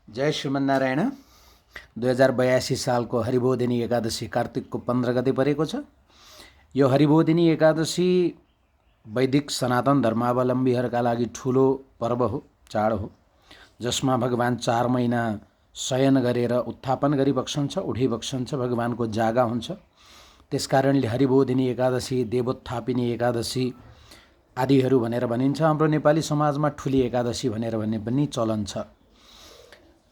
जय श्रीमन्नारायण। 2082 सालको हरिबोधिनी एकादशी कार्तिकको 15 गते परेको छ। यो हरिबोधिनी एकादशी वैदिक सनातन धर्मावलम्बीहरूका लागि ठुलो पर्व हो, चाड हो, जसमा भगवान 4 महिना शयन गरेर उत्थापन गरिबक्सन्छ, उठिबक्सन्छ, भगवानको जागा हुन्छ। त्यसकारणले हरिबोधिनी एकादशी, देवोत्थापिनी एकादशी आदिहरू भनेर भनिन्छ। हाम्रो नेपाली समाजमा ठुली एकादशी भनेर भन्ने पनि चलन छ।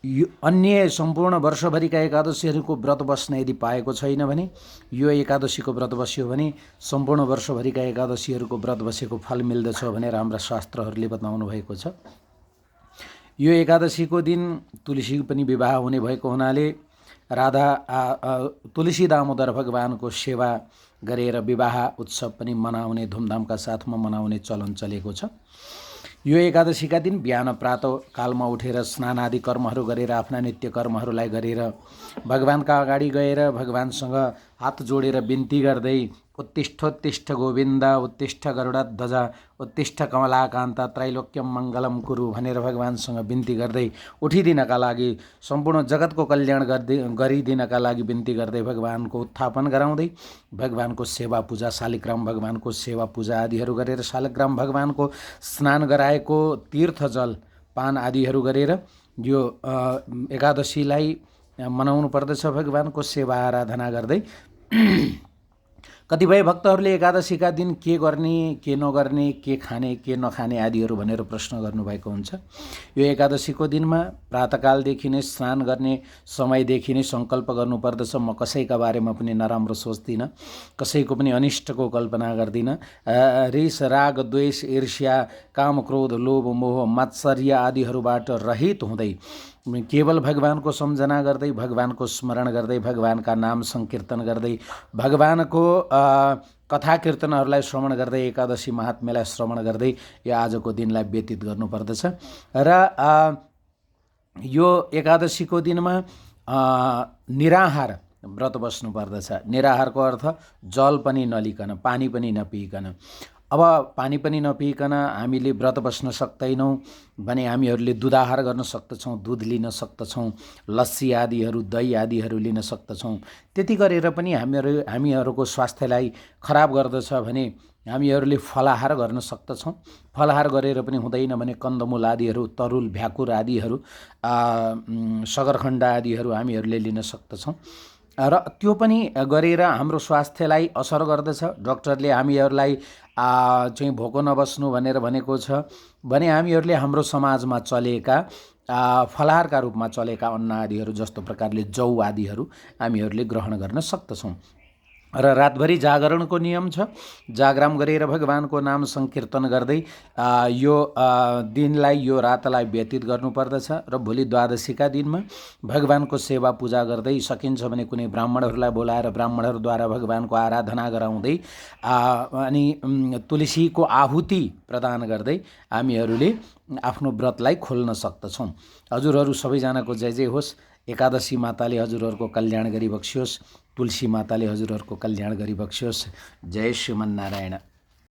यो अन्य सम्पूर्ण वर्षभरिका एकादशीहरूको व्रत बस्न यदि पाएको छैन भने यो एकादशीको व्रत बस्यो भने सम्पूर्ण वर्षभरिका एकादशीहरूको व्रत बसेको फल मिल्दछ भनेर हाम्रा शास्त्रहरूले बताउनु भएको छ। यो एकादशीको दिन तुलसी पनि विवाह हुने भएको हुनाले तुलसी दामोदर भगवानको सेवा गरेर विवाह उत्सव पनि मनाउने, धुमधामका साथमा मनाउने चलन चलेको छ। यो एकादशीका दिन बिहान प्रातः कालमा उठेर स्नान आदि कर्महरू गरेर आफ्ना नित्य कर्महरूलाई गरेर भगवानका अगाडि गएर भगवानसँग हात जोडेर बिन्ती गर्दै उत्तिष्ठोत्तिष्ठ गोविन्द, उत्तिष्ठ गरुडध्वज, उत्तिष्ठ कमलाकान्त, त्रैलोक्यम मङ्गलम कुरु भनेर भगवानसँग बिन्ती गर्दै उठिदिनका लागि, सम्पूर्ण जगतको कल्याण गरिदिनका लागि बिन्ती गर्दै भगवानको उत्थापन गराउँदै भगवानको सेवा पूजा, शालिग्राम भगवानको सेवा पूजा आदिहरू गरेर शालिग्राम भगवानको स्नान गराएको तीर्थ जल पान आदिहरू गरेर यो एकादशीलाई मनाउनु पर्दछ। भगवानको सेवा आराधना गर्दै कतिपय भक्तहरूले एकादशीका दिन के गर्ने, के नगर्ने, के खाने, के नखाने आदिहरू भनेर प्रश्न गर्नुभएको हुन्छ। यो एकादशीको दिनमा प्रातःकालदेखि नै स्नान गर्ने समयदेखि नै सङ्कल्प गर्नुपर्दछ। म कसैका बारेमा पनि नराम्रो सोच्दिनँ, कसैको पनि अनिष्टको कल्पना गर्दिनँ। रिस, राग, द्वेष, ईर्ष्या, काम, क्रोध, लोभ, मोह, मात्सर्य आदिहरूबाट रहित हुँदै केवल भगवानको सम्झना गर्दै, भगवानको स्मरण गर्दै, भगवानका नाम सङ्कीर्तन गर्दै, भगवानको कथा कीर्तनहरूलाई श्रवण गर्दै, एकादशी महात्म्यलाई श्रवण गर्दै यो आजको दिनलाई व्यतीत गर्नुपर्दछ। र यो एकादशीको दिनमा निराहार व्रत बस्नु पर्दछ। निराहारको अर्थ जल पनि नलिकन, पानी पनि नपिइकन। अब पानी पनि नपिइकन हामीले व्रत बस्न सक्दैनौँ भने हामीहरूले दुधाहार गर्न सक्दछौँ, दूध लिन सक्दछौँ, लस्सी आदिहरू, दही आदिहरू लिन सक्दछौँ। त्यति गरेर पनि हामीहरूको स्वास्थ्यलाई खराब गर्दछ भने हामीहरूले फलाहार गर्न सक्दछौँ। फलाहार गरेर पनि हुँदैन भने कन्दमूल आदिहरू, तरुल, भ्याकुर आदिहरू, सगरखण्ड आदिहरू हामीहरूले लिन सक्दछौँ। र त्यो पनि गरेर हाम्रो स्वास्थ्यलाई असर गर्दछ। डक्टरले हामीहरूलाई चाहिँ भोको नबस्नु भनेर भनेको छ भने हामीहरूले हाम्रो समाजमा चलेका फलाहारका रूपमा चलेका अन्न आदिहरू जस्तो प्रकारले जौ आदिहरू हामीहरूले ग्रहण गर्न सक्दछौँ। र रातभरि जागरणको नियम छ। जागराम गरेर भगवानको नाम सङ्कीर्तन गर्दै यो दिनलाई, यो रातलाई व्यतीत गर्नुपर्दछ। र भोलि द्वादशीका दिनमा भगवानको सेवा पूजा गर्दै, सकिन्छ भने कुनै ब्राह्मणहरूलाई बोलाएर ब्राह्मणहरूद्वारा भगवानको आराधना गराउँदै अनि तुलसीको आहुति प्रदान गर्दै हामीहरूले आफ्नो व्रतलाई खोल्न सक्दछौँ। हजुरहरू सबैजनाको जय जय होस्। एकादशी माताले हजुरहरूको कल्याण गरिबक्सियोस्। तुलसी माताले हजुरहरूको कल्याण गरिबक्सियोस्। जय श्रीमन्नारायण।